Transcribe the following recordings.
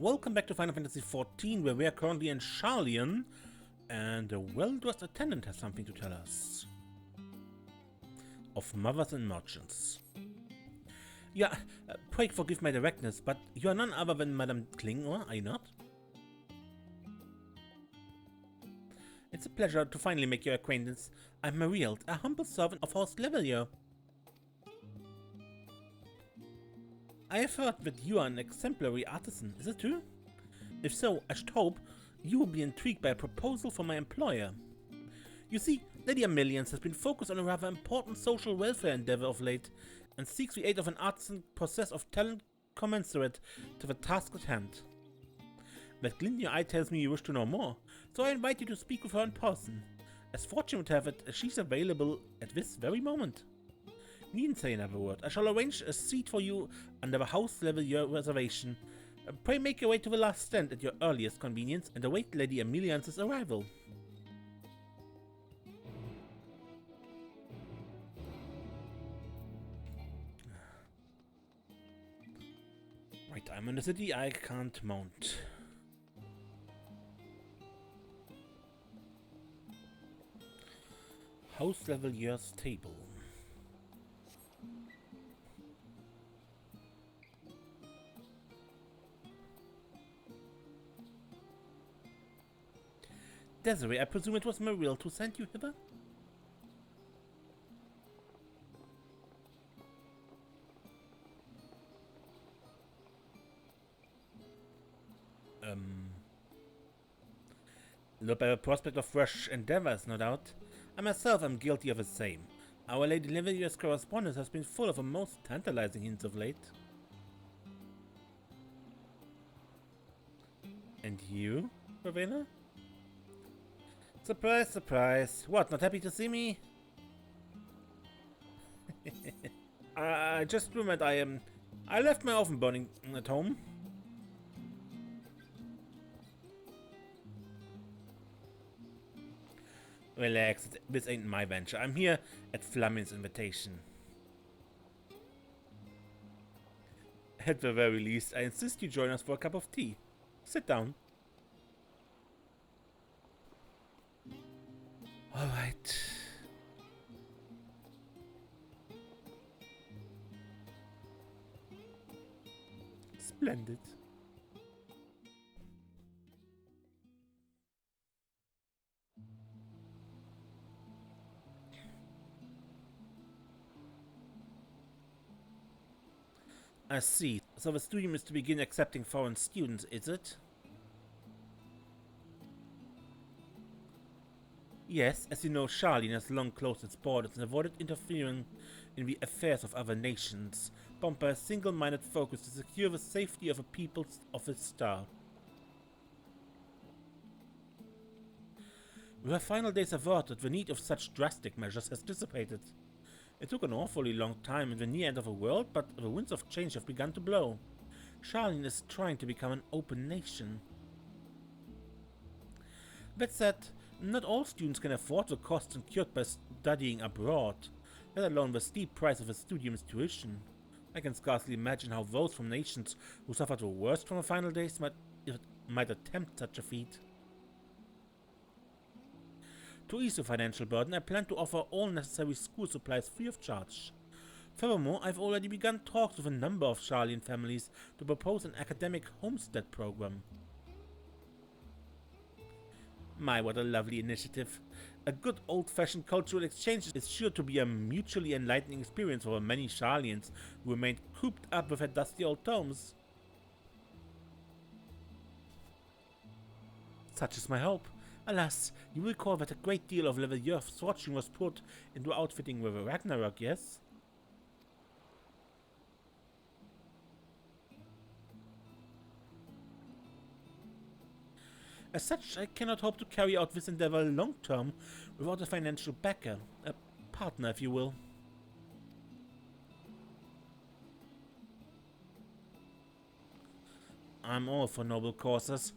Welcome back to Final Fantasy XIV, where we are currently in Sharlayan, and the well-dressed attendant has something to tell us. Of mothers and merchants. Yeah, pray forgive my directness, but you are none other than Madame Klingor, are you not? It's a pleasure to finally make your acquaintance. I'm Mariel, a humble servant of House Leveilleur. I have heard that you are an exemplary artisan, is it true? If so, I should hope you will be intrigued by a proposal from my employer. You see, Lady Ameliance has been focused on a rather important social welfare endeavor of late, and seeks the aid of an artisan possessed of talent commensurate to the task at hand. That glint in your eye tells me you wish to know more, so I invite you to speak with her in person. As fortune would have it, she's available at this very moment. Needn't say another word. I shall arrange a seat for you under the House Leveilleur reservation. Pray make your way to the last stand at your earliest convenience and await Lady Ameliance's arrival. Right, I'm in the city, I can't mount. House Leveilleur's table. Desiree, I presume it was Mariel who sent you hither? Not by the prospect of fresh endeavors, no doubt. I myself am guilty of the same. Our Lady Leveilleur's correspondence has been full of the most tantalizing hints of late. And you, Ravenna? Surprise, surprise. What, not happy to see me? I just remembered I left my oven burning at home. Relax, this ain't my venture. I'm here at Flamin's invitation. At the very least, I insist you join us for a cup of tea. Sit down. All right. Splendid. I see. So the studium is to begin accepting foreign students, is it? Yes, as you know, Sharlayan has long closed its borders and avoided interfering in the affairs of other nations, bound by a single-minded focus to secure the safety of the peoples of its star. With our final days averted, the need of such drastic measures has dissipated. It took an awfully long time in the near end of the world, but the winds of change have begun to blow. Sharlayan is trying to become an open nation. That said, not all students can afford the costs incurred by studying abroad, let alone the steep price of a studium's tuition. I can scarcely imagine how those from nations who suffered the worst from the final days might attempt such a feat. To ease the financial burden, I plan to offer all necessary school supplies free of charge. Furthermore, I've already begun talks with a number of Sharlayan families to propose an academic homestead program. My, what a lovely initiative. A good old-fashioned cultural exchange is sure to be a mutually enlightening experience for many Sharlayans who remained cooped up with their dusty old tomes. Such is my hope. Alas, you recall that a great deal of Leveilleur's fortune was put into outfitting with a Ragnarok, yes? As such, I cannot hope to carry out this endeavor long-term without a financial backer, a partner if you will. I'm all for noble causes,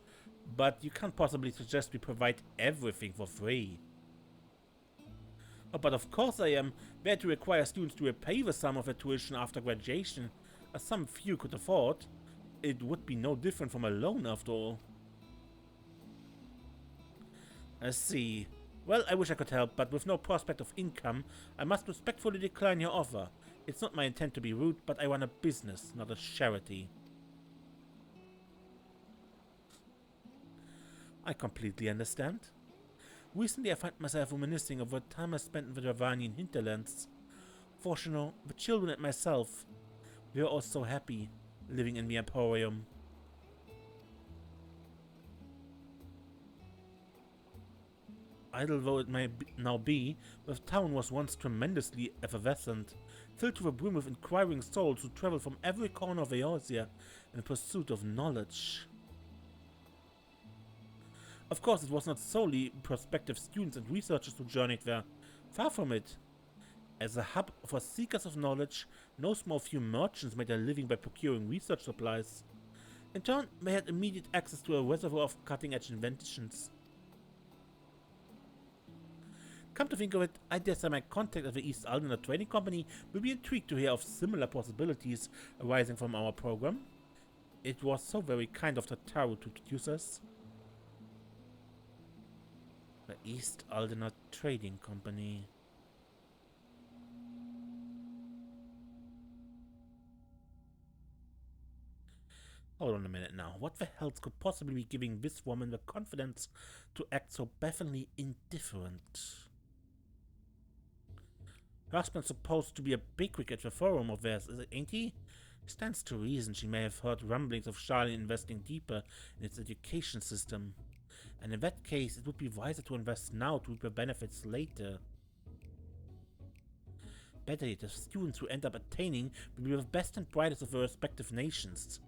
but you can't possibly suggest we provide everything for free. Oh, but of course I am. Were to require students to repay the sum of their tuition after graduation, as some few could afford, it would be no different from a loan after all. I see. Well, I wish I could help, but with no prospect of income, I must respectfully decline your offer. It's not my intent to be rude, but I run a business, not a charity. I completely understand. Recently, I find myself reminiscing of what time I spent in the Ravanian hinterlands. Fortunately, the children and myself, we were all so happy, living in the Emporium. Idle though it may now be, the town was once tremendously effervescent, filled to the brim with inquiring souls who traveled from every corner of Eorzea in pursuit of knowledge. Of course, it was not solely prospective students and researchers who journeyed there. Far from it. As a hub for seekers of knowledge, no small few merchants made their living by procuring research supplies. In turn, they had immediate access to a reservoir of cutting-edge inventions. Come to think of it, I dare say my contact at the East Aldena Trading Company will be intrigued to hear of similar possibilities arising from our program. It was so very kind of Tataru to introduce us. The East Aldena Trading Company. Hold on a minute now. What the hell could possibly be giving this woman the confidence to act so bafflingly indifferent? Her husband's supposed to be a bigwig at the forum of theirs, ain't he? Stands to reason she may have heard rumblings of Sharlayan investing deeper in its education system. And in that case, it would be wiser to invest now to reap the benefits later. Better yet, the students who end up attaining will be the best and brightest of their respective nations.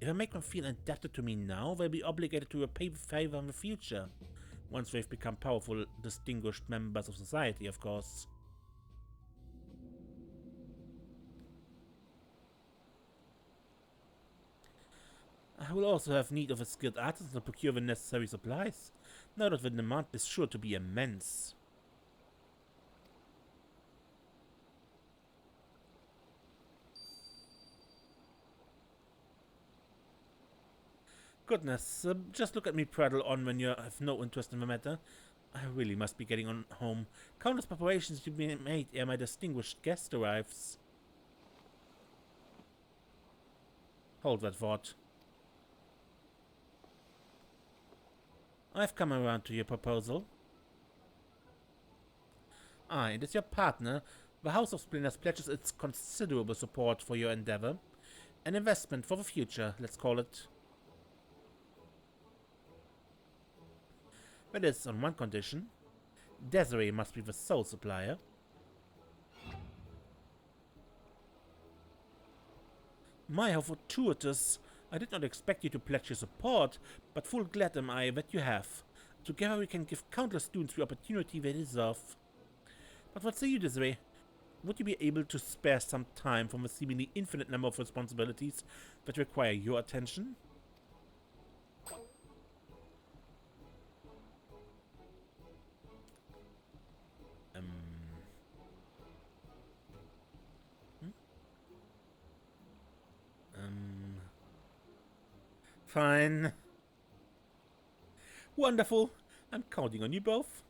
If I make them feel indebted to me now, they'll be obligated to repay the favor in the future. Once they've become powerful, distinguished members of society, of course. I will also have need of a skilled artisan to procure the necessary supplies, now that the demand is sure to be immense. Goodness, just look at me prattle on when you have no interest in the matter. I really must be getting on home. Countless preparations to be made ere my distinguished guest arrives. Hold that thought. I've come around to your proposal. It is your partner. The House of Splinters pledges its considerable support for your endeavor. An investment for the future, let's call it. That is on one condition. Desiree must be the sole supplier. My, how fortuitous! I did not expect you to pledge your support, but full glad am I that you have. Together we can give countless students the opportunity they deserve. But what say you, Desiree? Would you be able to spare some time from the seemingly infinite number of responsibilities that require your attention? Fine. Wonderful. I'm counting on you both.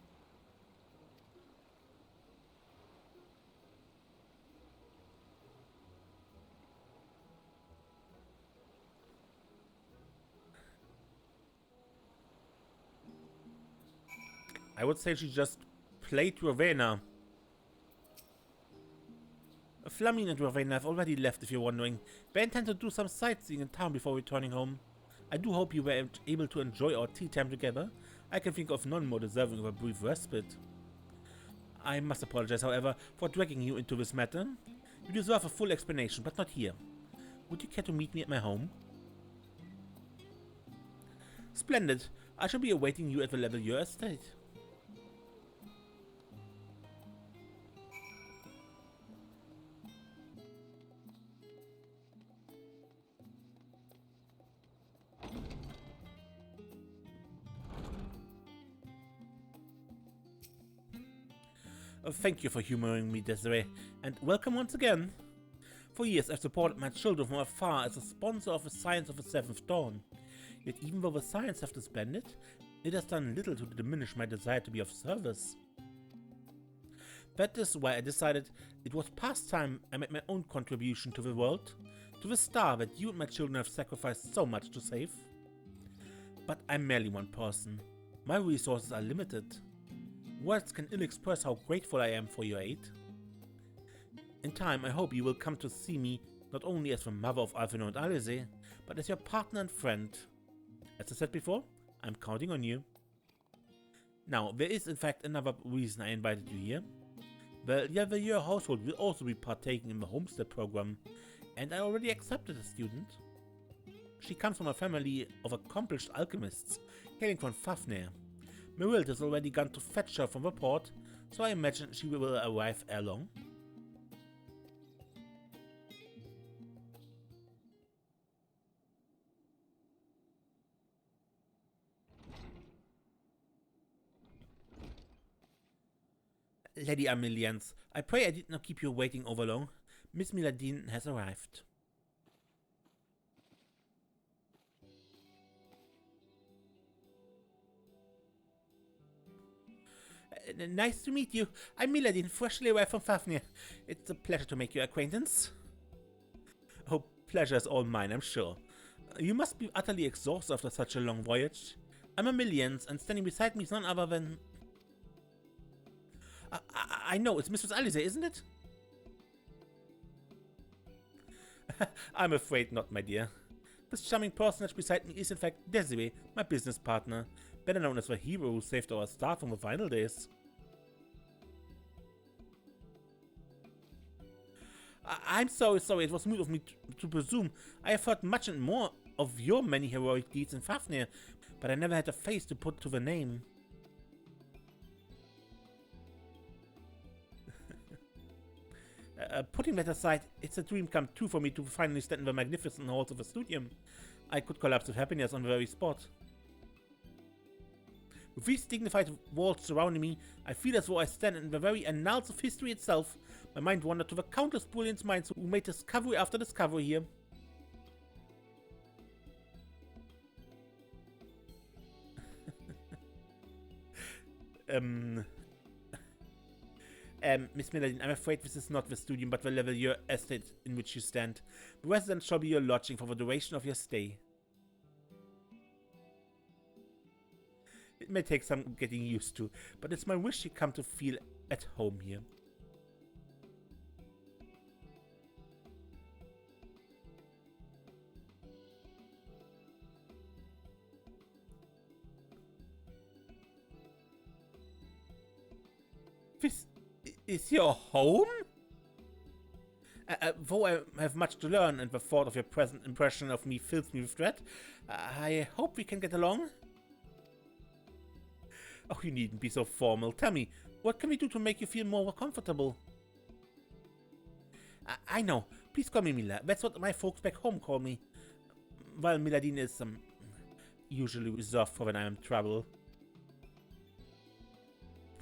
I would say she just played Ravenna. Flamine and Ravenna have already left, if you're wondering. They intend to do some sightseeing in town before returning home. I do hope you were able to enjoy our tea time together. I can think of none more deserving of a brief respite. I must apologize, however, for dragging you into this matter. You deserve a full explanation, but not here. Would you care to meet me at my home? Splendid. I shall be awaiting you at the Leveilleur estate. Thank you for humoring me, Desiree, and welcome once again. For years, I've supported my children from afar as a sponsor of the science of the Seventh Dawn. Yet even though the science have disbanded, it has done little to diminish my desire to be of service. That is why I decided it was past time I made my own contribution to the world, to the star that you and my children have sacrificed so much to save. But I'm merely one person. My resources are limited. Words can ill express how grateful I am for your aid. In time, I hope you will come to see me not only as the mother of Alphino and Alize, but as your partner and friend. As I said before, I'm counting on you. Now, there is in fact another reason I invited you here. The Leveilleur household will also be partaking in the homestead program, and I already accepted a student. She comes from a family of accomplished alchemists, hailing from Fafnir. Merild has already gone to fetch her from the port, so I imagine she will arrive ere long. Lady Ameliance, I pray I did not keep you waiting over long. Miss Miladine has arrived. Nice to meet you. I'm Miladine, freshly arrived from Fafnir. It's a pleasure to make your acquaintance. Oh, pleasure is all mine, I'm sure. You must be utterly exhausted after such a long voyage. I'm Ameliance, and standing beside me is none other than... I know, it's Mistress Alize, isn't it? I'm afraid not, my dear. This charming personage beside me is in fact Desiree, my business partner, better known as the hero who saved our star from the final days. I'm so sorry, it was rude of me to presume. I have heard much and more of your many heroic deeds in Fafnir, but I never had a face to put to the name. Putting that aside, it's a dream come true for me to finally stand in the magnificent halls of the studium. I could collapse with happiness on the very spot. With these dignified walls surrounding me, I feel as though I stand in the very annals of history itself. My mind wandered to the countless brilliant minds who made discovery after discovery here. Miss Miladine, I'm afraid this is not the studium, but the Leveilleur estate in which you stand. The residence shall be your lodging for the duration of your stay. It may take some getting used to, but it's my wish you come to feel at home here. This is your home? Though I have much to learn and the thought of your present impression of me fills me with dread, I hope we can get along. Oh, you needn't be so formal. Tell me, what can we do to make you feel more comfortable? I know. Please call me Mila. That's what my folks back home call me. While Miladine is usually reserved for when I am in trouble.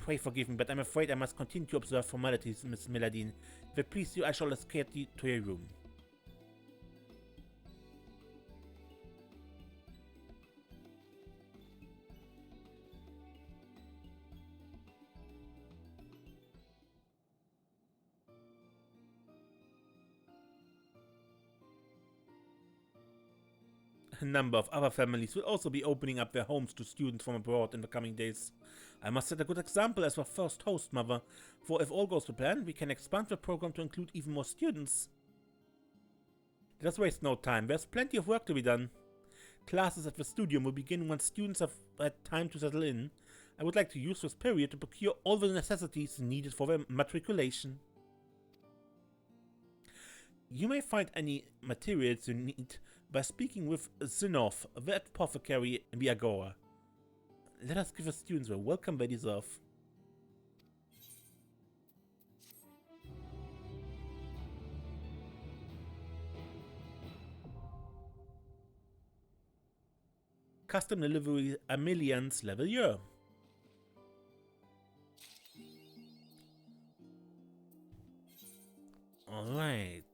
Pray forgive me, but I'm afraid I must continue to observe formalities, Miss Miladine. If it please you, I shall escort you to your room. A number of other families will also be opening up their homes to students from abroad in the coming days. I must set a good example as the first host mother, for if all goes to plan, we can expand the program to include even more students. Let us waste no time, there's plenty of work to be done. Classes at the studium will begin once students have had time to settle in. I would like to use this period to procure all the necessities needed for their matriculation. You may find any materials you need by speaking with Zinov, the apothecary in the Agora. Let us give the students the welcome they deserve. Custom delivery Ameliance Leveilleur. Alright.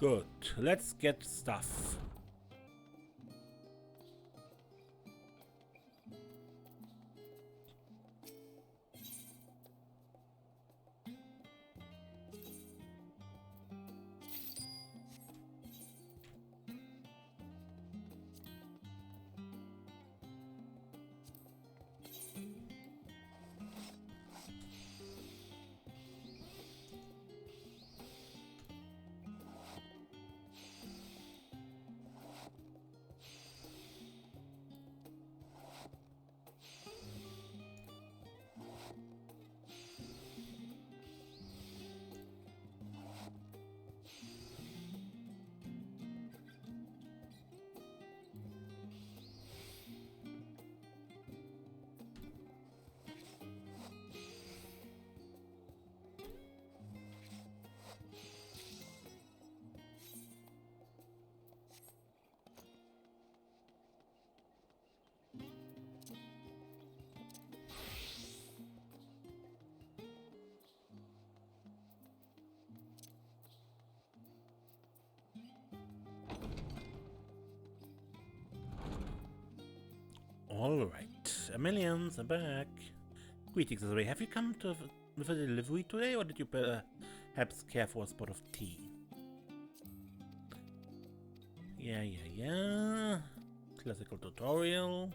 Good. Let's get stuff. Alright, Ameliance, I'm back. Greetings, Azray. Have you come to with a delivery today, or did you perhaps care for a spot of tea? Yeah. Classical tutorial.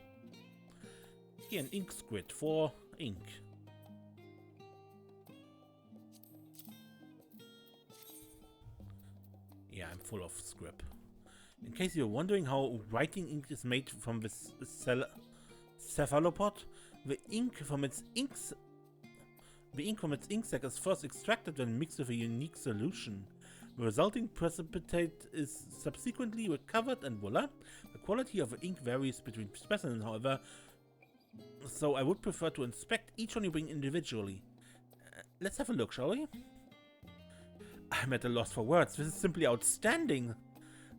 Here, an ink squid for ink. Yeah, I'm full of script. In case you're wondering how writing ink is made from this cephalopod, the ink from its ink sac is first extracted when mixed with a unique solution. The resulting precipitate is subsequently recovered, and voila! The quality of the ink varies between specimens, however, so I would prefer to inspect each one you bring individually. Let's have a look, shall we? I'm at a loss for words. This is simply outstanding!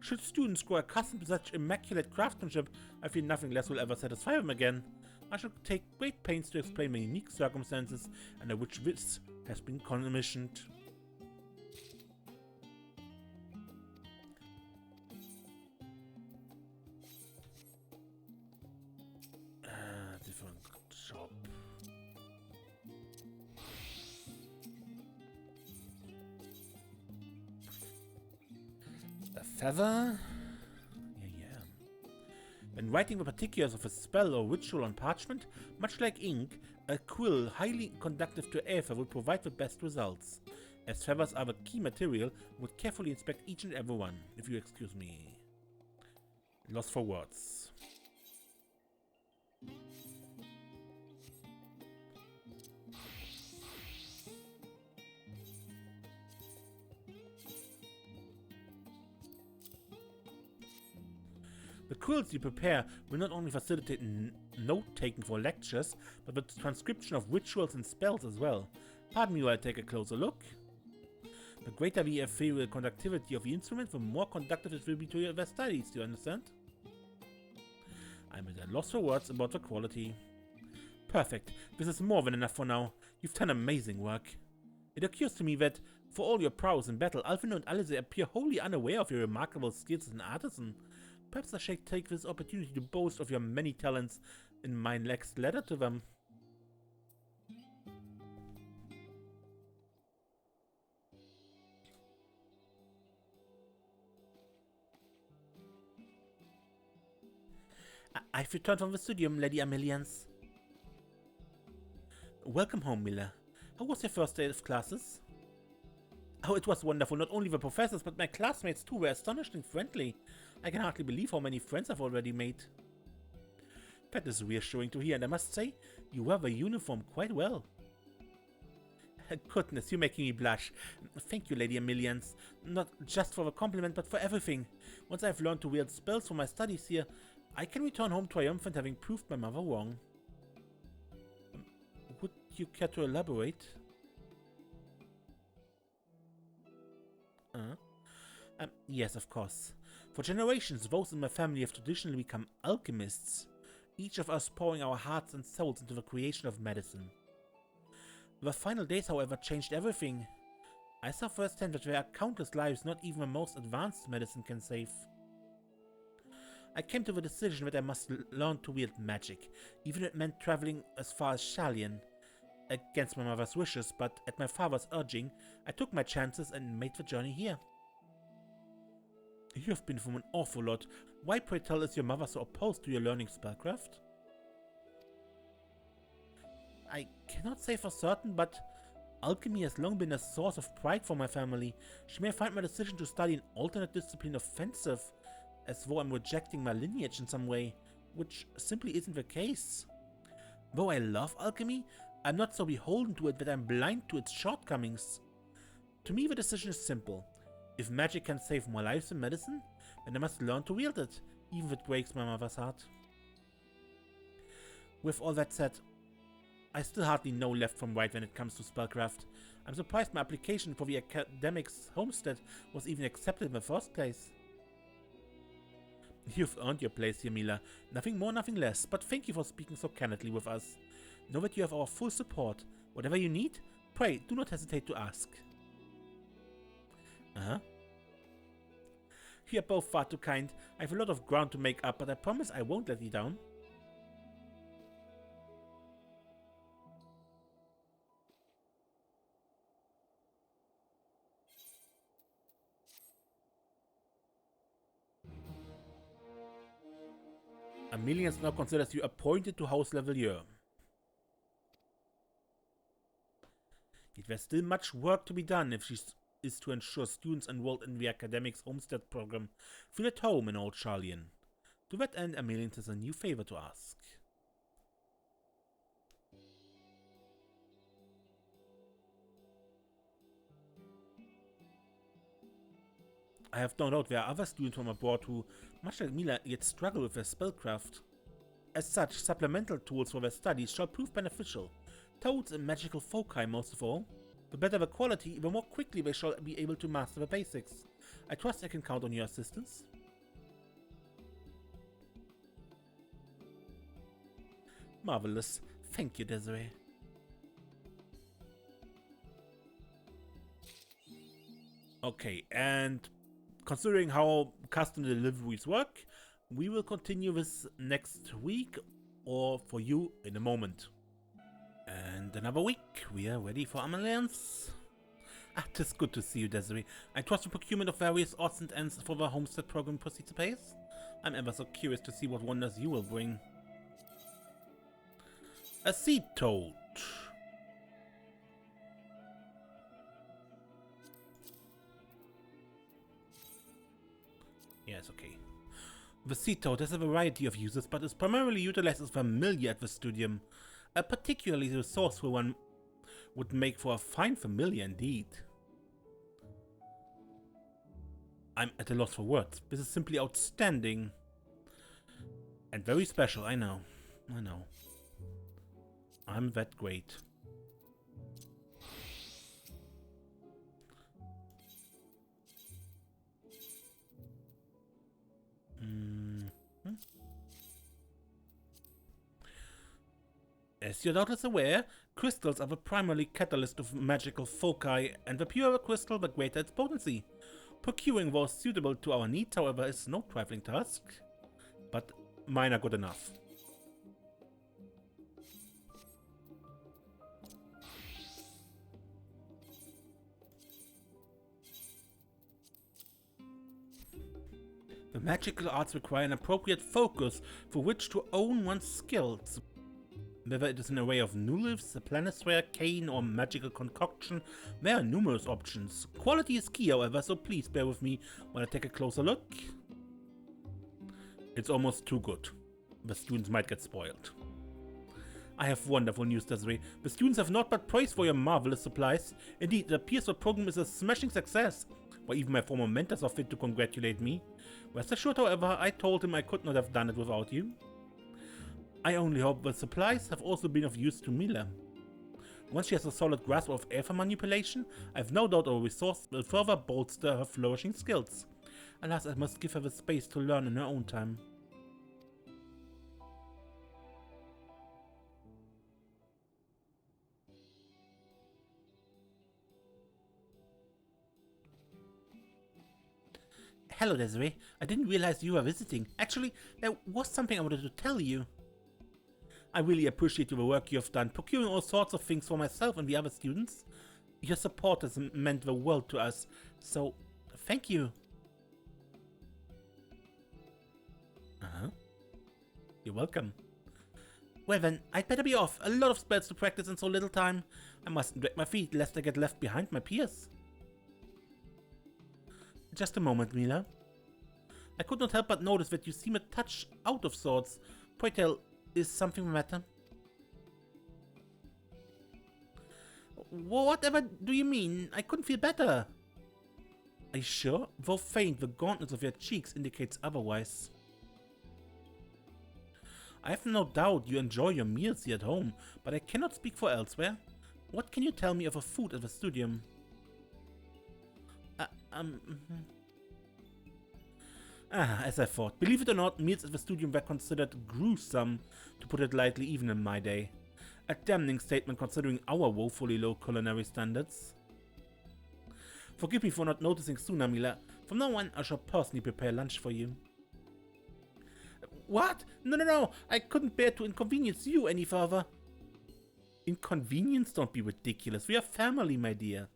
Should students grow accustomed to such immaculate craftsmanship, I feel nothing less will ever satisfy them again. I shall take great pains to explain my unique circumstances under which this has been commissioned. Different shop. A feather? Yeah. When writing the particulars of a spell or ritual on parchment, much like ink, a quill highly conductive to aether will provide the best results. As feathers are the key material, I would carefully inspect each and every one, if you excuse me. Lost for words. The quills you prepare will not only facilitate note-taking for lectures, but the transcription of rituals and spells as well. Pardon me while I take a closer look. The greater the ethereal conductivity of the instrument, the more conductive it will be to your studies, do you understand? I'm at a loss for words about the quality. Perfect. This is more than enough for now. You've done amazing work. It occurs to me that, for all your prowess in battle, Alvin and Alice appear wholly unaware of your remarkable skills as an artisan. Perhaps I shall take this opportunity to boast of your many talents in my next letter to them. I've returned from the studium, Lady Ameliance. Welcome home, Miller. How was your first day of classes? Oh, it was wonderful. Not only the professors, but my classmates too were astonishingly friendly. I can hardly believe how many friends I've already made. That is reassuring to hear, and I must say, you wear the uniform quite well. Goodness, you're making me blush. Thank you, Lady Ameliance. Not just for the compliment, but for everything. Once I've learned to wield spells for my studies here, I can return home triumphant, having proved my mother wrong. Would you care to elaborate? Yes, of course. For generations, those in my family have traditionally become alchemists, each of us pouring our hearts and souls into the creation of medicine. The final days, however, changed everything. I saw firsthand that there are countless lives not even the most advanced medicine can save. I came to the decision that I must learn to wield magic, even if it meant traveling as far as Sharlayan, against my mother's wishes, but at my father's urging, I took my chances and made the journey here. You have been through an awful lot. Why, pray tell, is your mother so opposed to your learning spellcraft? I cannot say for certain, but alchemy has long been a source of pride for my family. She may find my decision to study an alternate discipline offensive, as though I'm rejecting my lineage in some way, which simply isn't the case. Though I love alchemy, I'm not so beholden to it that I'm blind to its shortcomings. To me, the decision is simple. If magic can save more lives than medicine, then I must learn to wield it, even if it breaks my mother's heart. With all that said, I still hardly know left from right when it comes to spellcraft. I'm surprised my application for the academic's homestead was even accepted in the first place. You've earned your place here, Mila. Nothing more, nothing less, but thank you for speaking so candidly with us. Know that you have our full support. Whatever you need, pray do not hesitate to ask. You are both far too kind. I have a lot of ground to make up, but I promise I won't let you down. Ameliance now considers you appointed to House Leveilleur. Yet there's still much work to be done if she is to ensure students enrolled in the academic's homestead program feel at home in old Sharlayan. To that end, Ameliance has a new favor to ask. I have no doubt there are other students from abroad who, much like Mila, yet struggle with their spellcraft. As such, supplemental tools for their studies shall prove beneficial. Toads and magical foci most of all. The better the quality, the more quickly they shall be able to master the basics. I trust I can count on your assistance. Marvelous. Thank you, Desiree. Okay, and considering how custom deliveries work, we will continue this next week, or for you in a moment. And another week, we are ready for Ameliance. Tis good to see you, Desiree. I trust the procurement of various odds and ends for the homestead program proceeds apace. I'm ever so curious to see what wonders you will bring. A seed toad. Yes, okay. The seed toad has a variety of uses, but is primarily utilized as familiar at the studium. A particularly resourceful one would make for a fine familiar indeed. I'm at a loss for words. This is simply outstanding. And very special, I know. I know. I'm that great. As you're doubtless aware, crystals are the primary catalyst of magical foci, and the purer a crystal, the greater its potency. Procuring those suitable to our needs, however, is no trifling task, but mine are good enough. The magical arts require an appropriate focus for which to own one's skills. Whether it is an array of nullives, a planisware, cane, or magical concoction, there are numerous options. Quality is key, however, so please bear with me while I take a closer look. It's almost too good. The students might get spoiled. I have wonderful news, Desiree. The students have not but praise for your marvelous supplies. Indeed, it appears the program is a smashing success, where even my former mentors are fit to congratulate me. Rest assured, however, I told him I could not have done it without you. I only hope the supplies have also been of use to Mila. Once she has a solid grasp of aether manipulation, I have no doubt our resource will further bolster her flourishing skills. Alas, I must give her the space to learn in her own time. Hello, Desiree. I didn't realize you were visiting. Actually, there was something I wanted to tell you. I really appreciate the work you have done, procuring all sorts of things for myself and the other students. Your support has meant the world to us, so thank you. You're welcome. Well then, I'd better be off. A lot of spells to practice in so little time. I mustn't drag my feet, lest I get left behind my peers. Just a moment, Mila. I could not help but notice that you seem a touch out of sorts. Pray tell, is something the matter? Whatever do you mean? I couldn't feel better. Are you sure? Though faint, the gauntness of your cheeks indicates otherwise. I have no doubt you enjoy your meals here at home, but I cannot speak for elsewhere. What can you tell me of a food at the studium? As I thought. Believe it or not, meals at the studium were considered gruesome, to put it lightly, even in my day. A damning statement considering our woefully low culinary standards. Forgive me for not noticing sooner, Mila. From now on, I shall personally prepare lunch for you. What? No. I couldn't bear to inconvenience you any further. Inconvenience? Don't be ridiculous. We are family, my dear.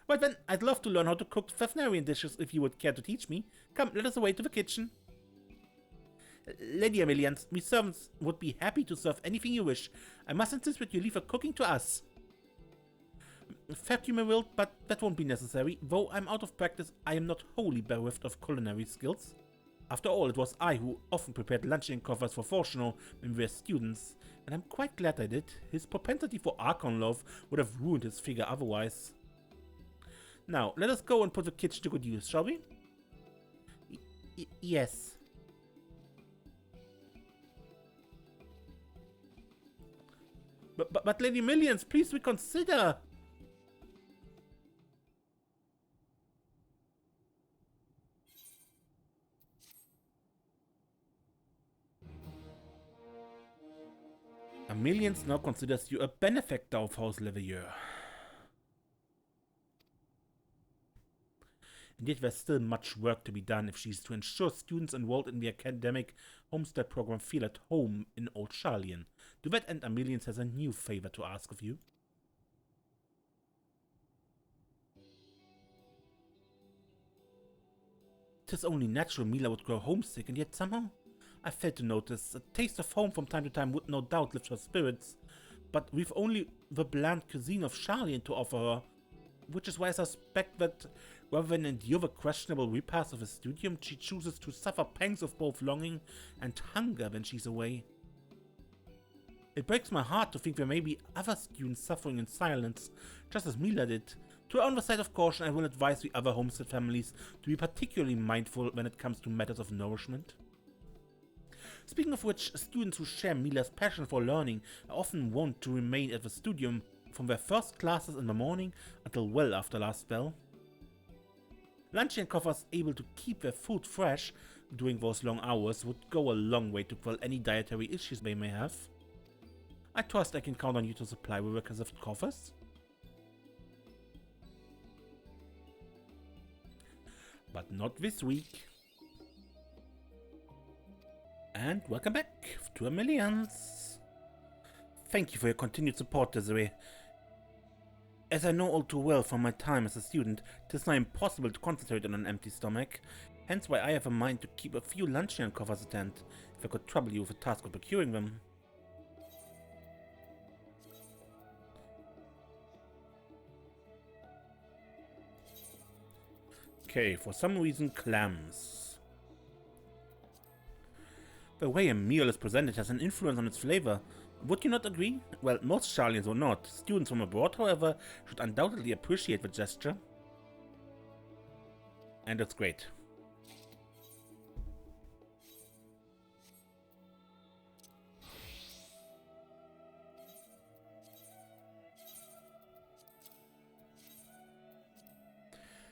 Well then, I'd love to learn how to cook Fafnarian dishes if you would care to teach me. Come, let us away to the kitchen. Lady Ameliance, we servants would be happy to serve anything you wish. I must insist that you leave the cooking to us. Fact you may will, but that won't be necessary. Though I'm out of practice, I am not wholly bereft of culinary skills. After all, it was I who often prepared luncheon covers for Fortunal when we were students, and I'm quite glad I did. His propensity for Archon love would have ruined his figure otherwise. Now, let us go and put the kitchen to good use, shall we? Yes. But Lady Ameliance, please reconsider! Ameliance now considers you a benefactor of House Leveilleur. And yet there's still much work to be done if she's to ensure students enrolled in the academic homestead program feel at home in old Sharlayan. To that end, Ameliance has a new favor to ask of you. 'Tis only natural Mila would grow homesick, and yet somehow I failed to notice. A taste of home from time to time would no doubt lift her spirits, but we've only the bland cuisine of Sharlayan to offer her, which is why I suspect that rather than endure the questionable repast of a studium, she chooses to suffer pangs of both longing and hunger when she's away. It breaks my heart to think there may be other students suffering in silence, just as Mila did. To err on the side of caution, I will advise the other homestead families to be particularly mindful when it comes to matters of nourishment. Speaking of which, students who share Mila's passion for learning are often wont to remain at the studium from their first classes in the morning until well after last bell. Luncheon coffers able to keep their food fresh during those long hours would go a long way to quell any dietary issues they may have. I trust I can count on you to supply the requisite coffers. But not this week. And welcome back to Ameliance. Thank you for your continued support, Desiree. As I know all too well from my time as a student, it is now impossible to concentrate on an empty stomach, hence why I have a mind to keep a few luncheon coffers at hand, if I could trouble you with the task of procuring them. Okay, for some reason, clams. The way a meal is presented has an influence on its flavor. Would you not agree? Well, most Sharlayans will not. Students from abroad, however, should undoubtedly appreciate the gesture. And it's great.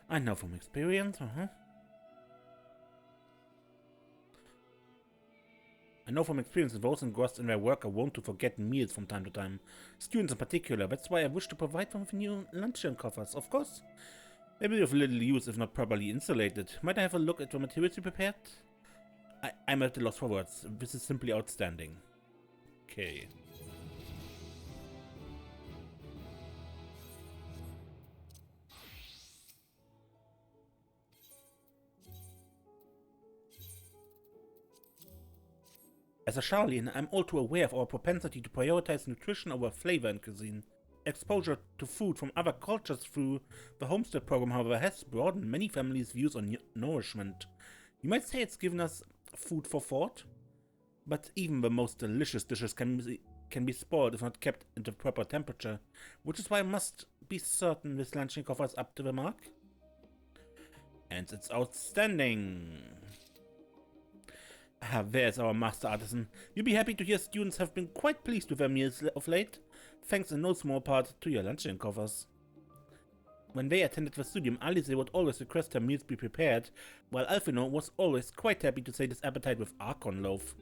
I know from experience, I know from experience that those engrossed in their work are wont to forget meals from time to time. Students in particular. That's why I wish to provide them with new luncheon coffers, of course. Maybe of little use if not properly insulated. Might I have a look at the materials you prepared? I'm at a loss for words. This is simply outstanding. Okay. As a Sharlayan, I'm all too aware of our propensity to prioritize nutrition over flavor in cuisine. Exposure to food from other cultures through the homestead program, however, has broadened many families' views on nourishment. You might say it's given us food for thought, but even the most delicious dishes can be spoiled if not kept into proper temperature, which is why I must be certain this Lanchenkov is up to the mark. And it's outstanding! Ah, there's our master artisan. You'll be happy to hear students have been quite pleased with their meals of late, thanks in no small part to your Lanchenkofers. When they attended the studium, Alice would always request her meals be prepared, while Alfino was always quite happy to sate his appetite with Archon loaf,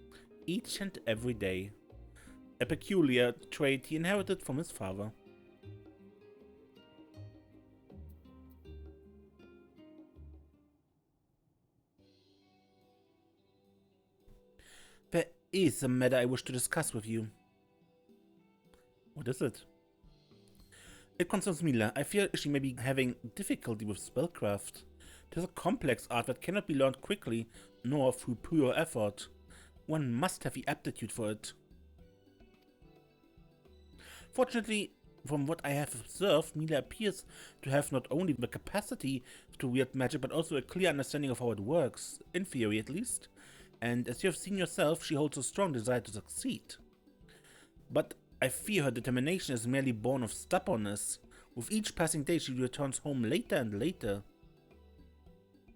each and every day. A peculiar trait he inherited from his father. There is a matter I wish to discuss with you. What is it? It concerns Mila. I fear she may be having difficulty with spellcraft. It is a complex art that cannot be learned quickly, nor through pure effort. One must have the aptitude for it. Fortunately, from what I have observed, Mila appears to have not only the capacity to wield magic, but also a clear understanding of how it works, in theory at least. And as you have seen yourself, she holds a strong desire to succeed. But I fear her determination is merely born of stubbornness. With each passing day, she returns home later and later.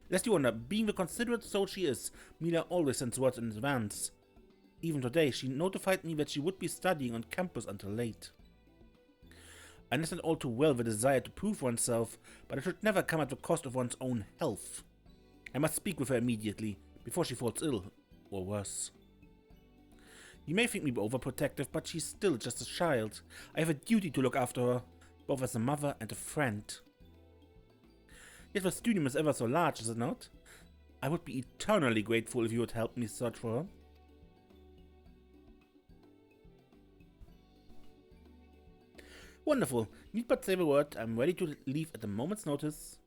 Lest you wonder, being the considerate soul she is, Mila always sends word in advance. Even today, she notified me that she would be studying on campus until late. I understand all too well the desire to prove oneself, but it should never come at the cost of one's own health. I must speak with her immediately, before she falls ill, or worse. You may think me overprotective, but she's still just a child. I have a duty to look after her, both as a mother and a friend. Yet the studium is ever so large, is it not? I would be eternally grateful if you would help me search for her. Wonderful. Need but say the word. I'm ready to leave at a moment's notice.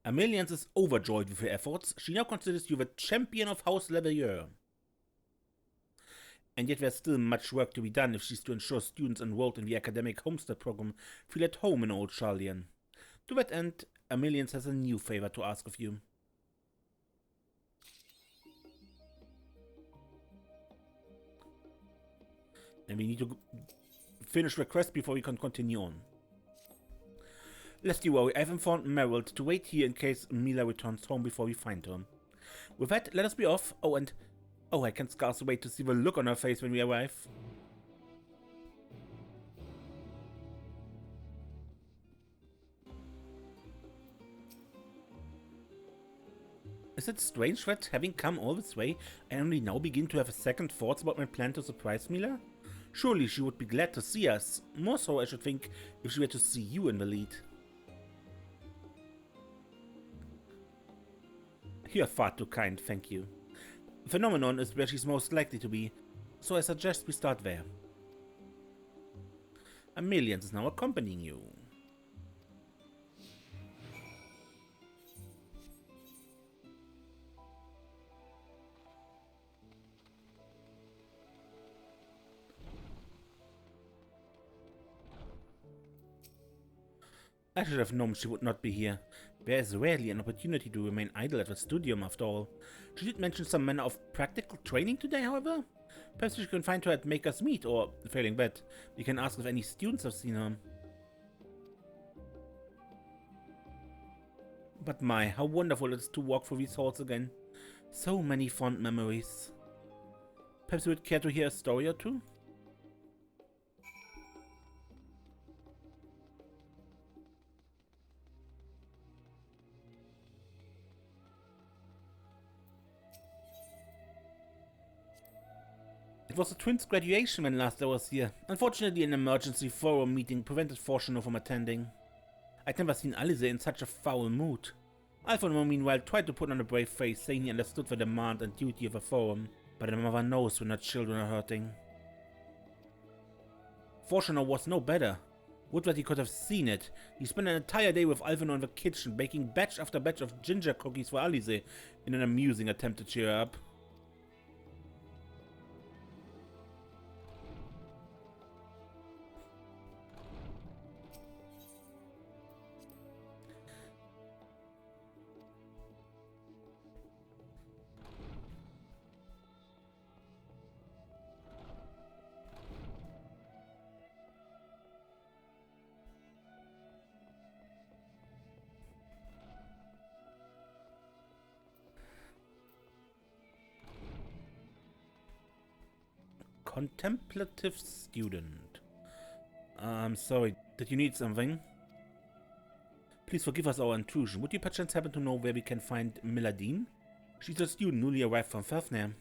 Ameliance is overjoyed with her efforts. She now considers you the champion of House Leveilleur. And yet there's still much work to be done if she's to ensure students enrolled in the academic homestead program feel at home in Old Sharlayan. To that end, Ameliance has a new favor to ask of you. And we need to finish the quest before we can continue on. Lest you worry, I've informed Merrill to wait here in case Mila returns home before we find her. With that, let us be off. Oh, I can scarce wait to see the look on her face when we arrive. Is it strange that, having come all this way, I only now begin to have second thoughts about my plan to surprise Mila? Surely she would be glad to see us. More so, I should think, if she were to see you in the lead. You are far too kind, thank you. Phenomenon is where she's most likely to be, so I suggest we start there. Ameliance is now accompanying you. I should have known she would not be here. There is rarely an opportunity to remain idle at the studium, after all. She did mention some manner of practical training today, however. Perhaps we can find her at Maker's Meet, or, failing that, we can ask if any students have seen her. But my, how wonderful it is to walk through these halls again. So many fond memories. Perhaps you would care to hear a story or two? it was the twins' graduation when last I was here. Unfortunately, an emergency forum meeting prevented Fortuno from attending. I'd never seen Alice in such a foul mood. Alphonse, meanwhile, tried to put on a brave face, saying he understood the demand and duty of a forum, but a mother knows when her children are hurting. Fortuno was no better. Would that he could have seen it. He spent an entire day with Alphonse in the kitchen, baking batch after batch of ginger cookies for Alice in an amusing attempt to cheer her up. Contemplative student. I'm sorry, did you need something? Please forgive us our intrusion. Would you perchance happen to know where we can find Milladine? She's a student newly arrived from Fafnir.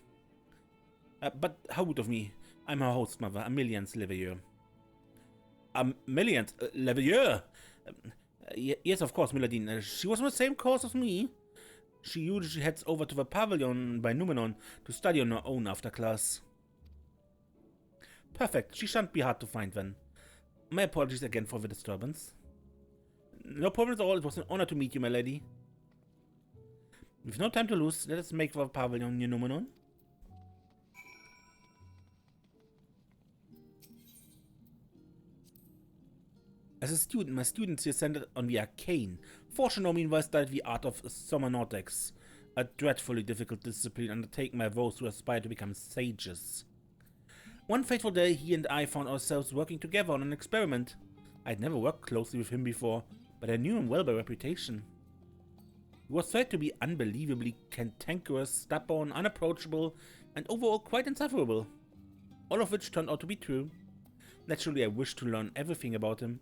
But how rude of me. I'm her host mother, Ameliance Leveilleur. Ameliance Leveilleur? Yes, of course, Milladine. She was on the same course as me. She usually heads over to the pavilion by Numenon to study on her own after class. Perfect. She shan't be hard to find then. My apologies again for the disturbance. No problem at all. It was an honor to meet you, my lady. With no time to lose, let us make for the pavilion near Numenon. As a student, my students here centered on the arcane. Fortuno, meanwhile, studied the art of somnotics, a dreadfully difficult discipline undertaken by those who aspire to become sages. One fateful day, he and I found ourselves working together on an experiment. I'd never worked closely with him before, but I knew him well by reputation. He was said to be unbelievably cantankerous, stubborn, unapproachable, and overall quite insufferable. All of which turned out to be true. Naturally, I wished to learn everything about him.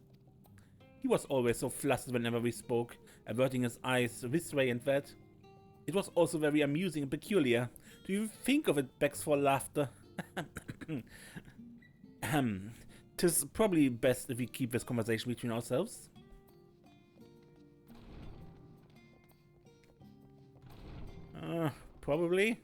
He was always so flustered whenever we spoke, averting his eyes this way and that. It was also very amusing and peculiar. To even think of it begs for laughter. 'Tis probably best if we keep this conversation between ourselves. Probably.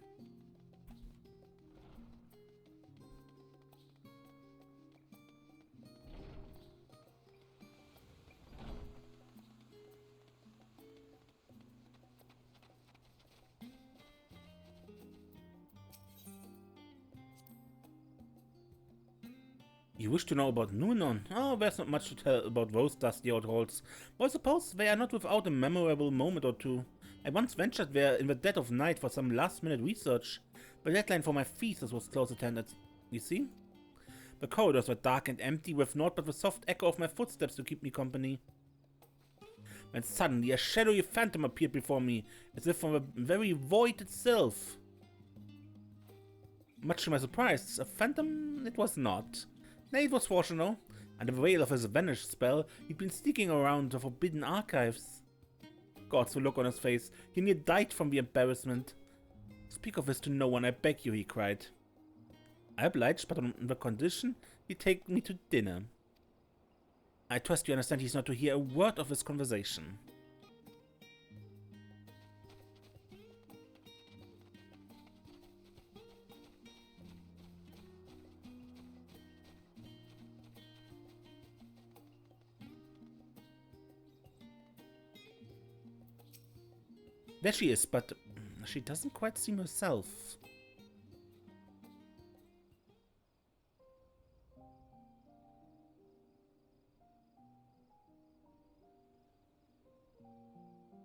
You wish to know about Numenon? Oh, there's not much to tell about those dusty old halls, but I suppose they are not without a memorable moment or two. I once ventured there in the dead of night for some last-minute research. The deadline for my thesis was close at hand, you see? The corridors were dark and empty, with naught but the soft echo of my footsteps to keep me company. When suddenly a shadowy phantom appeared before me, as if from the very void itself. Much to my surprise, a phantom it was not. Nay, it was Fortuno. Under the veil of his vanish spell, he'd been sneaking around the forbidden archives. God's the look on his face. He near died from the embarrassment. Speak of this to no one, I beg you, he cried. I obliged, but on the condition he'd take me to dinner. I trust you understand he's not to hear a word of this conversation. There she is, but she doesn't quite seem herself.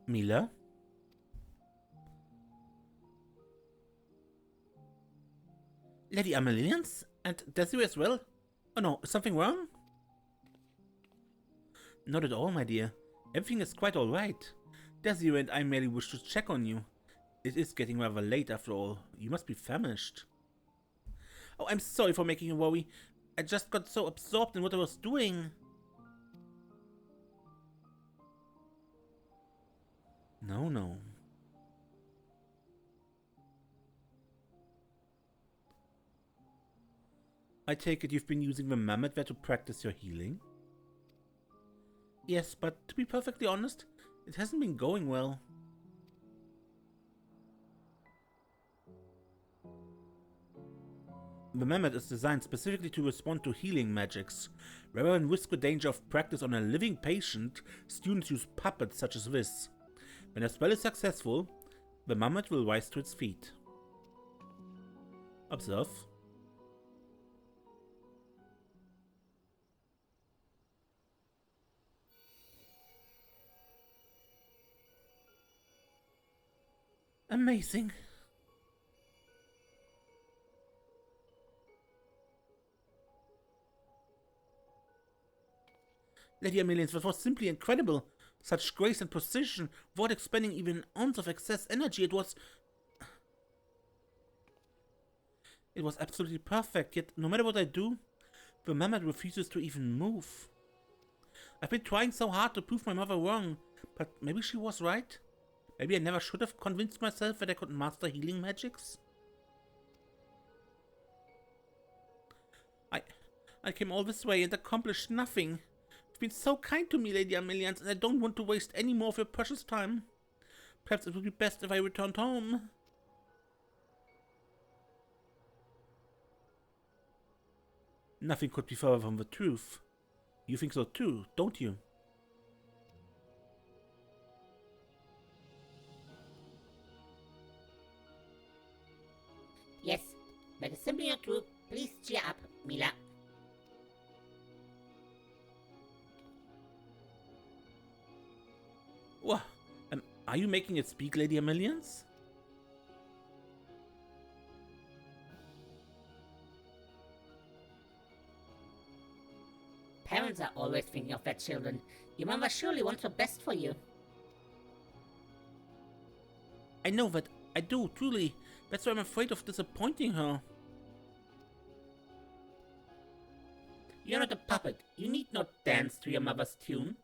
Mila? Lady Ameliance? And Desiree as well? Oh no, is something wrong? Not at all, my dear. Everything is quite alright. Desiree and I merely wish to check on you. It is getting rather late after all. You must be famished. Oh, I'm sorry for making you worry. I just got so absorbed in what I was doing. No. I take it you've been using the mammoth there to practice your healing? Yes, but to be perfectly honest, it hasn't been going well. The mammoth is designed specifically to respond to healing magics. Rather than risk the danger of practice on a living patient, students use puppets such as this. When a spell is successful, the mammoth will rise to its feet. Observe. Amazing. Lady Ameliance, that was simply incredible. Such grace and precision, without expending even an ounce of excess energy. It was absolutely perfect, yet no matter what I do, the mammoth refuses to even move. I've been trying so hard to prove my mother wrong, but maybe she was right? Maybe I never should have convinced myself that I could master healing magics? I came all this way and accomplished nothing. You've been so kind to me, Lady Ameliance, and I don't want to waste any more of your precious time. Perhaps it would be best if I returned home. Nothing could be further from the truth. You think so too, don't you? Yes, that is simply not true. Please cheer up, Mila. What? Are you making it speak, Lady Ameliance? Parents are always thinking of their children. Your mother surely wants the best for you. I know that. I do, truly. That's why I'm afraid of disappointing her. You're not a puppet. You need not dance to your mother's tune.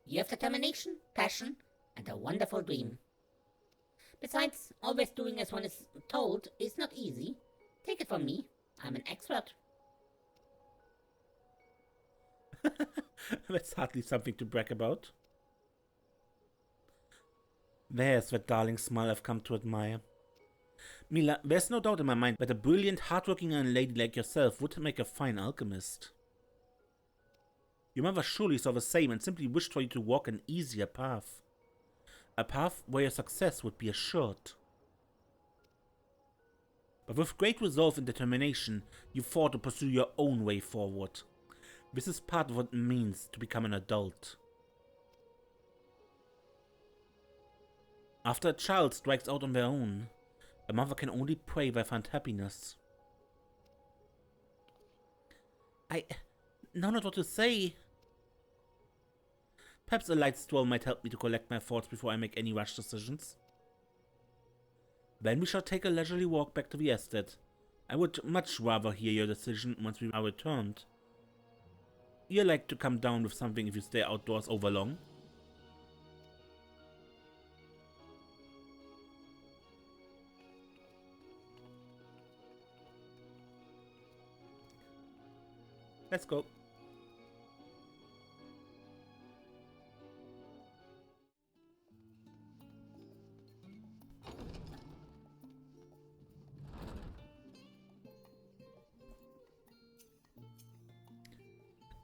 You have determination, passion, and a wonderful dream. Besides, always doing as one is told is not easy. Take it from me, I'm an expert. That's hardly something to brag about. There's that darling smile I've come to admire. Mila, there's no doubt in my mind that a brilliant, hardworking young lady like yourself would make a fine alchemist. Your mother surely saw the same and simply wished for you to walk an easier path. A path where your success would be assured. But with great resolve and determination, you fought to pursue your own way forward. This is part of what it means to become an adult. After a child strikes out on their own, a mother can only pray they find happiness. I know not what to say. Perhaps a light stroll might help me to collect my thoughts before I make any rash decisions. Then we shall take a leisurely walk back to the estate. I would much rather hear your decision once we are returned. You like to come down with something if you stay outdoors over long? Let's go.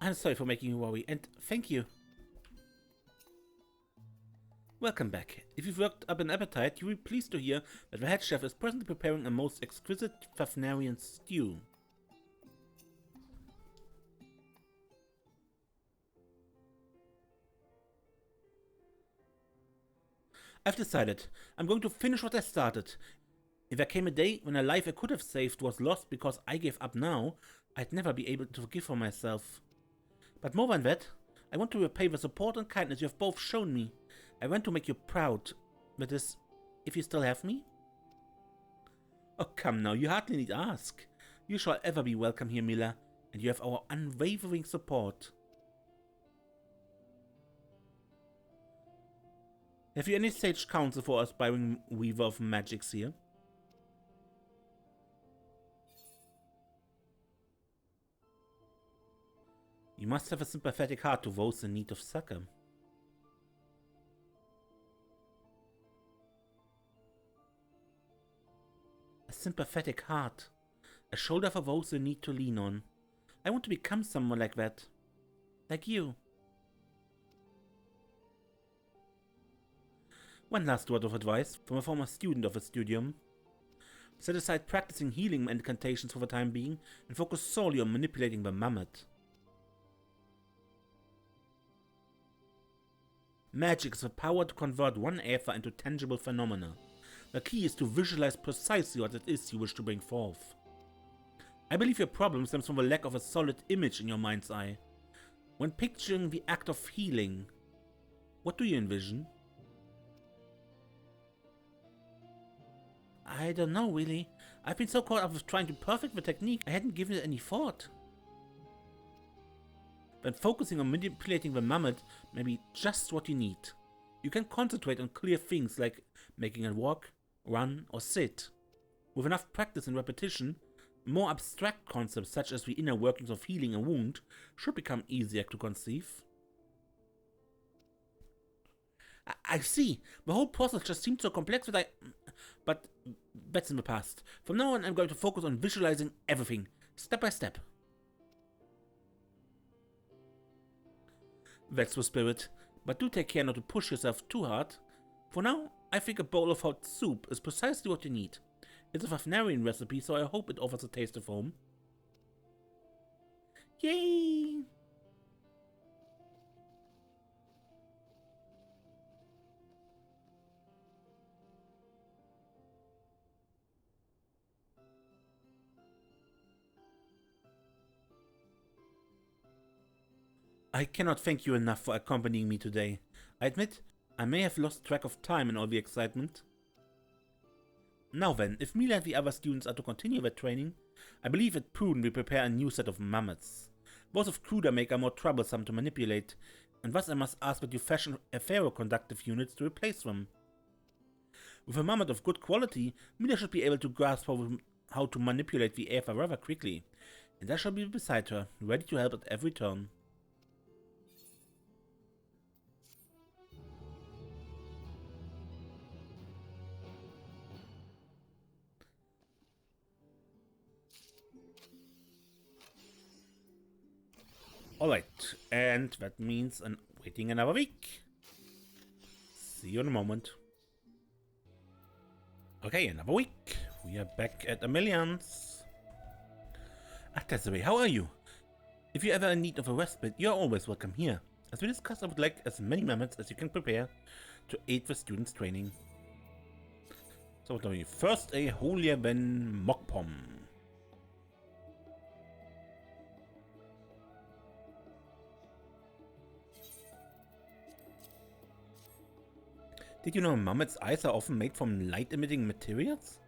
I'm sorry for making you worry, and thank you. Welcome back. If you've worked up an appetite, you'll be pleased to hear that the head chef is presently preparing a most exquisite Fafnarian stew. I've decided. I'm going to finish what I started. If there came a day when a life I could have saved was lost because I gave up now, I'd never be able to forgive for myself. But more than that, I want to repay the support and kindness you have both shown me. I want to make you proud. That is, if you still have me? Oh, come now, you hardly need ask. You shall ever be welcome here, Mila, and you have our unwavering support. Have you any sage counsel for aspiring weaver of magics here? You must have a sympathetic heart to those in need of succor. A sympathetic heart. A shoulder for those who need to lean on. I want to become someone like that. Like you. One last word of advice from a former student of the studium. Set aside practicing healing incantations for the time being and focus solely on manipulating the mammoth. Magic is the power to convert one aether into tangible phenomena. The key is to visualize precisely what it is you wish to bring forth. I believe your problem stems from the lack of a solid image in your mind's eye. When picturing the act of healing, what do you envision? I don't know, really. I've been so caught up with trying to perfect the technique, I hadn't given it any thought. Then focusing on manipulating the mammoth may be just what you need. You can concentrate on clear things like making it walk, run, or sit. With enough practice and repetition, more abstract concepts such as the inner workings of healing a wound should become easier to conceive. I see. The whole process just seemed so complex that But that's in the past. From now on, I'm going to focus on visualizing everything, step by step. That's the spirit, but do take care not to push yourself too hard. For now, I think a bowl of hot soup is precisely what you need. It's a Wagnerian recipe, so I hope it offers a taste of home. Yay! I cannot thank you enough for accompanying me today. I admit, I may have lost track of time in all the excitement. Now then, if Mila and the other students are to continue their training, I believe it prudent we prepare a new set of mammoths. Those of cruder make are more troublesome to manipulate, and thus I must ask that you fashion ferroconductive units to replace them. With a mammoth of good quality, Mila should be able to grasp how to manipulate the aether rather quickly, and I shall be beside her, ready to help at every turn. Alright, and that means waiting another week. See you in a moment. Okay, another week. We are back at Ameliance. Desiree, how are you? If you're ever in need of a respite, you're always welcome here. As we discussed, I would like as many mammoths as you can prepare to aid the students' training. So what are we? First a holier than Mokpom. Did you know mammoth's eyes are often made from light-emitting materials?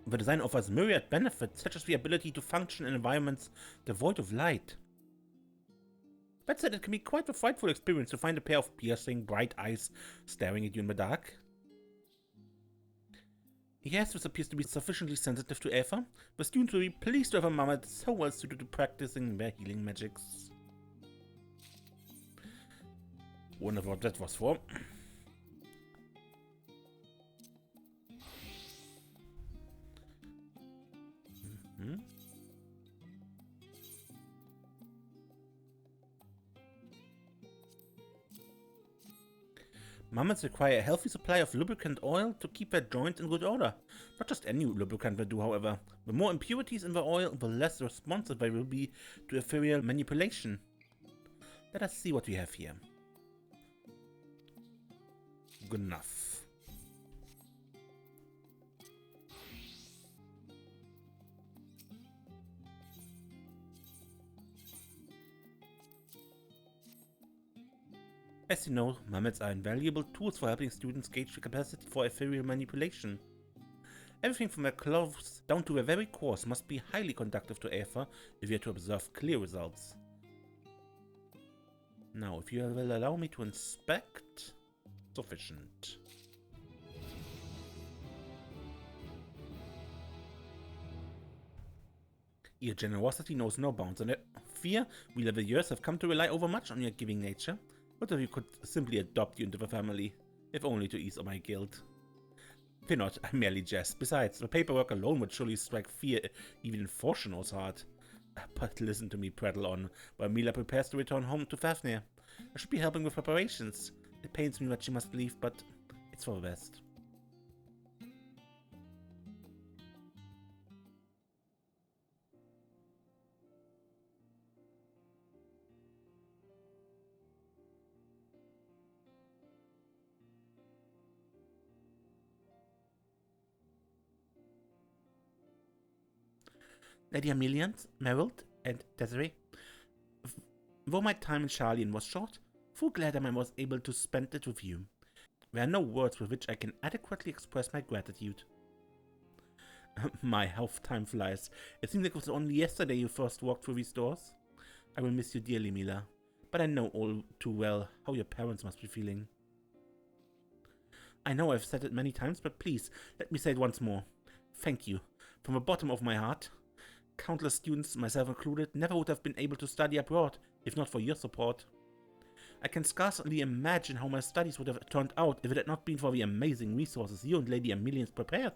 The design offers myriad benefits, such as the ability to function in environments devoid of light. That said, it can be quite a frightful experience to find a pair of piercing, bright eyes staring at you in the dark. Yes, this appears to be sufficiently sensitive to aether. The students will be pleased to have a mammoth so well suited to practicing their healing magics. Wonder what that was for. Mammoths require a healthy supply of lubricant oil to keep their joints in good order. Not just any lubricant will do, however. The more impurities in the oil, the less responsive they will be to ethereal manipulation. Let us see what we have here. Good enough. As you know, mammoths are invaluable tools for helping students gauge the capacity for ethereal manipulation. Everything from their clothes down to their very cores must be highly conductive to aether if you are to observe clear results. Now, if you will allow me to inspect... Sufficient. Your generosity knows no bounds, and I fear we Leveilleurs have come to rely overmuch on your giving nature. What if we could simply adopt you into the family, if only to ease my guilt? Fear not, I merely jest. Besides, the paperwork alone would surely strike fear even in Fortuno's heart. But listen to me prattle on, while Mila prepares to return home to Fafnir. I should be helping with preparations. It pains me that she must leave, but it's for the best. Lady Ameliance, Merrill, and Desiree. Though my time in Sharlayan was short, full glad I was able to spend it with you. There are no words with which I can adequately express my gratitude. My, how time flies. It seems like it was only yesterday you first walked through these doors. I will miss you dearly, Mila, but I know all too well how your parents must be feeling. I know I've said it many times, but please, let me say it once more. Thank you, from the bottom of my heart. Countless students, myself included, never would have been able to study abroad if not for your support. I can scarcely imagine how my studies would have turned out if it had not been for the amazing resources you and Lady Ameliance prepared.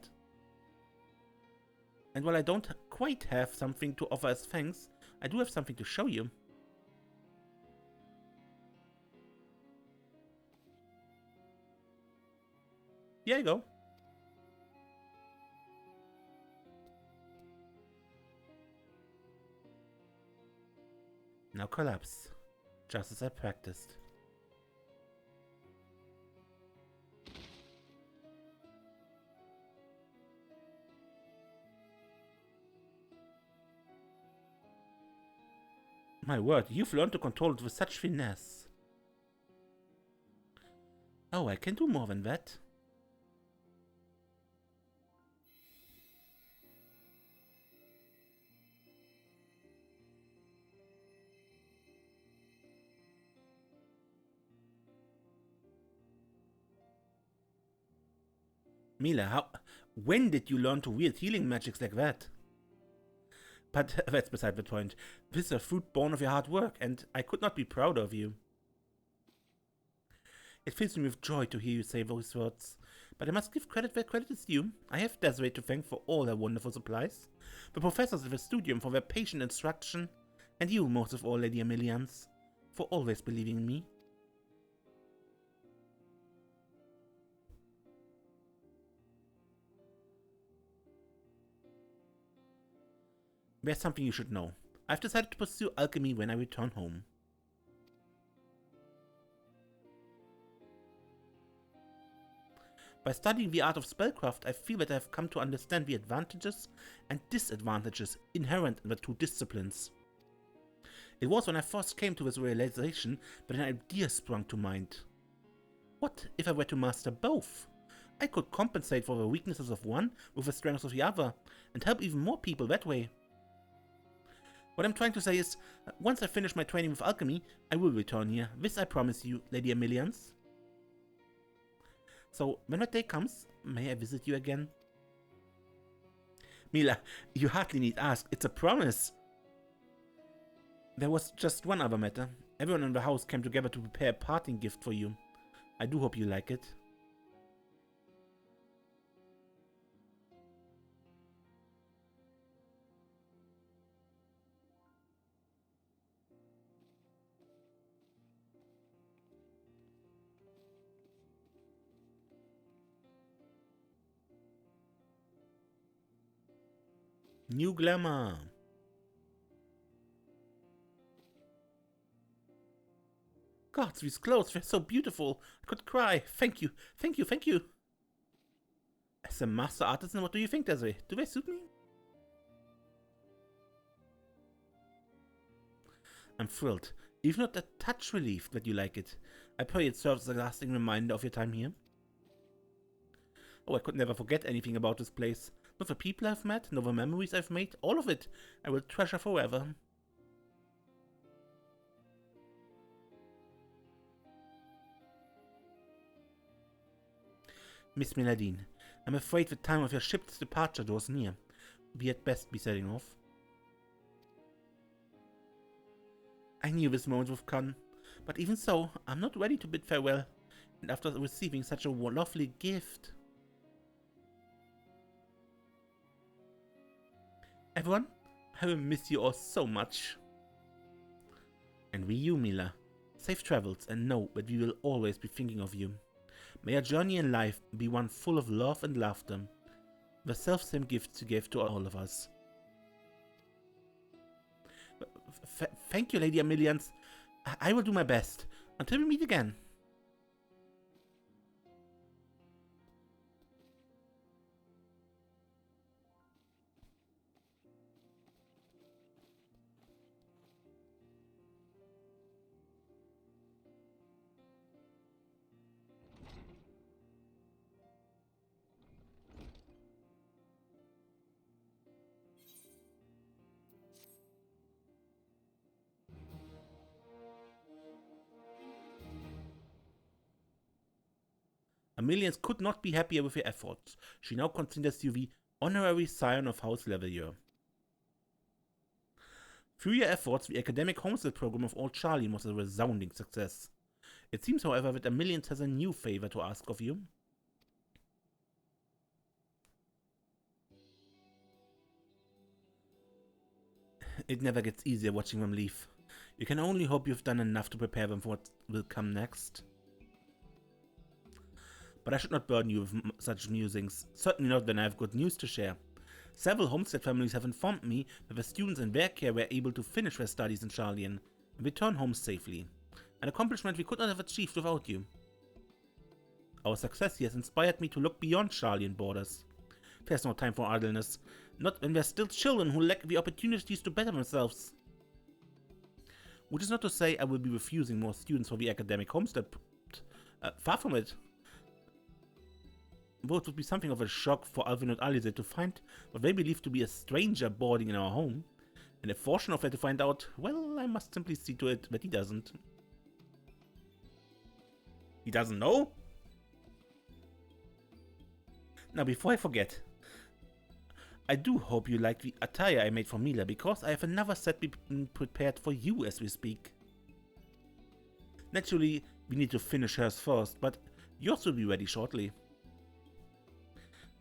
And while I don't quite have something to offer as thanks, I do have something to show you. Here you go. Now collapse, just as I practiced. My word, you've learned to control it with such finesse. Oh, I can do more than that. Mila, when did you learn to wield healing magics like that? But that's beside the point. This is a fruit born of your hard work, and I could not be prouder of you. It fills me with joy to hear you say those words, but I must give credit where credit is due. I have Desiree to thank for all her wonderful supplies, the professors at the studium for their patient instruction, and you, most of all, Lady Ameliance, for always believing in me. There's something you should know. I've decided to pursue alchemy when I return home. By studying the art of spellcraft, I feel that I have come to understand the advantages and disadvantages inherent in the two disciplines. It was when I first came to this realization that an idea sprung to mind. What if I were to master both? I could compensate for the weaknesses of one with the strengths of the other, and help even more people that way. What I'm trying to say is, once I finish my training with alchemy, I will return here. This I promise you, Lady Ameliance. So, when that day comes, may I visit you again? Mila, you hardly need ask. It's a promise. There was just one other matter. Everyone in the house came together to prepare a parting gift for you. I do hope you like it. New glamour. God, these clothes, they're so beautiful. I could cry. Thank you, thank you, thank you. As a master artisan, what do you think, Desiree? Do they suit me? I'm thrilled, even not a touch relieved that you like it. I pray it serves as a lasting reminder of your time here. Oh, I could never forget anything about this place. Not the people I've met, nor the memories I've made, all of it I will treasure forever. Miss Miladine, I'm afraid the time of your ship's departure draws near. We had best be setting off. I knew this moment would come, but even so, I'm not ready to bid farewell, and after receiving such a lovely gift. Everyone, I will miss you all so much. And we you, Mila. Safe travels, and know that we will always be thinking of you. May your journey in life be one full of love and laughter, the self-same gifts you gave to all of us. Thank you, Lady Ameliance. I will do my best. Until we meet again. Ameliance could not be happier with your efforts. She now considers you the honorary scion of House Leveilleur. Through your efforts, the academic homestead program of Old Sharlayan was a resounding success. It seems, however, that Ameliance has a new favor to ask of you. It never gets easier watching them leave. You can only hope you've done enough to prepare them for what will come next. But I should not burden you with such musings, certainly not when I have good news to share. Several homestead families have informed me that the students in their care were able to finish their studies in Sharlayan and return home safely, an accomplishment we could not have achieved without you. Our success here has inspired me to look beyond Sharlayan borders. There's no time for idleness, not when there's still children who lack the opportunities to better themselves. Which is not to say I will be refusing more students for the academic homestead. Far from it. Though it would be something of a shock for Alvin and Alize to find what they believe to be a stranger boarding in our home, and if fortunate of her to find out, well, I must simply see to it that he doesn't. He doesn't know? Now, before I forget, I do hope you like the attire I made for Mila, because I have another set prepared for you as we speak. Naturally, we need to finish hers first, but yours will be ready shortly.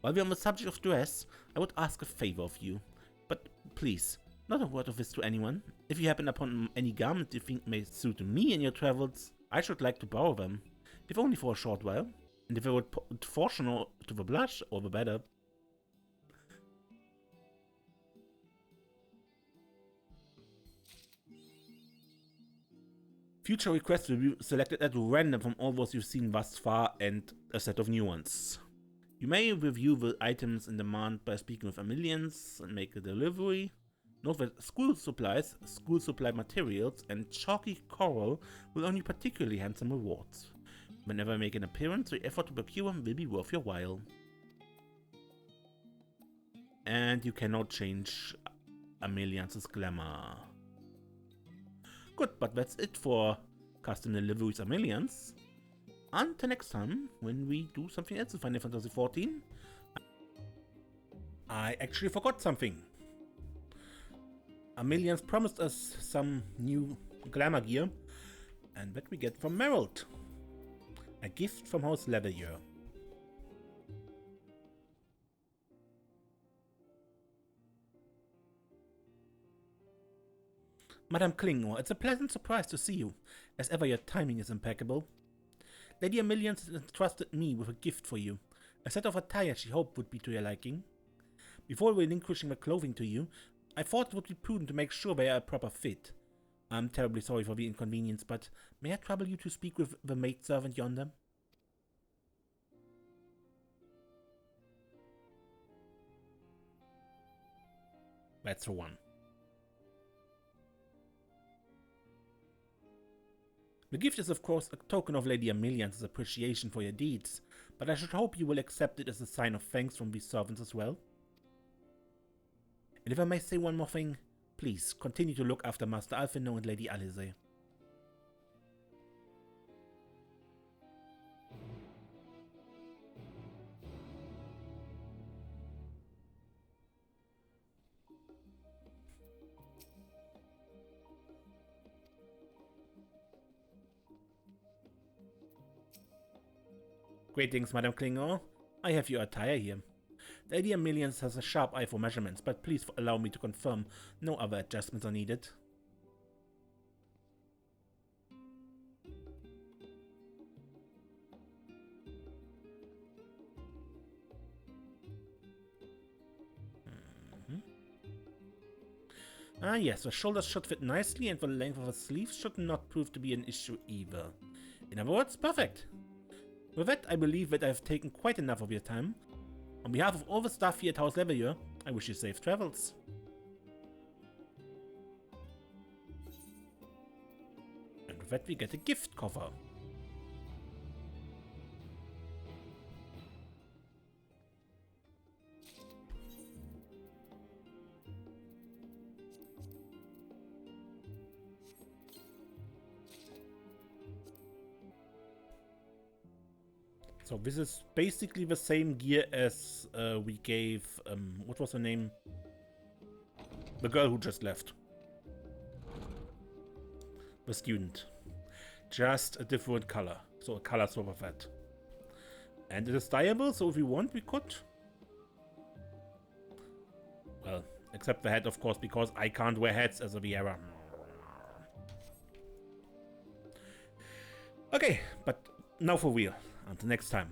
While we're on the subject of dress, I would ask a favor of you. But please, not a word of this to anyone. If you happen upon any garment you think may suit me in your travels, I should like to borrow them, if only for a short while. And if I would fortune to the blush, all the better. Future requests will be selected at random from all those you've seen thus far and a set of new ones. You may review the items in demand by speaking with Ameliance and make a delivery. Note that school supplies, school supply materials, and chalky coral will earn you particularly handsome rewards. Whenever I make an appearance, the effort to procure them will be worth your while. And you cannot change Ameliance's glamour. Good, but that's it for custom deliveries Ameliance. Until next time, when we do something else in Final Fantasy XIV. I actually forgot something. Ameliance promised us some new glamour gear, and that we get from Merrill. A gift from House Leveilleur. Madame Klingor, it's a pleasant surprise to see you. As ever, your timing is impeccable. Lady Ameliance has entrusted me with a gift for you, a set of attire she hoped would be to your liking. Before relinquishing the clothing to you, I thought it would be prudent to make sure they are a proper fit. I'm terribly sorry for the inconvenience, but may I trouble you to speak with the maidservant yonder? That's the one. The gift is of course a token of Lady Ameliance's appreciation for your deeds, but I should hope you will accept it as a sign of thanks from these servants as well. And if I may say one more thing, please continue to look after Master Alphino and Lady Alize. Greetings, Madame Klingor. I have your attire here. The Lady Ameliance has a sharp eye for measurements, but please allow me to confirm no other adjustments are needed. Ah yes, the shoulders should fit nicely and the length of the sleeves should not prove to be an issue either. In other words, perfect. With that, I believe that I have taken quite enough of your time. On behalf of all the staff here at House Leveilleur, I wish you safe travels. And with that, we get a gift cover. So this is basically the same gear as we gave, what was her name? The girl who just left. The student. Just a different color. So a color swap of that. And it is dyeable, so if we want, we could. Well, except the head, of course, because I can't wear hats as a Viera. Okay, but now for real. Until next time.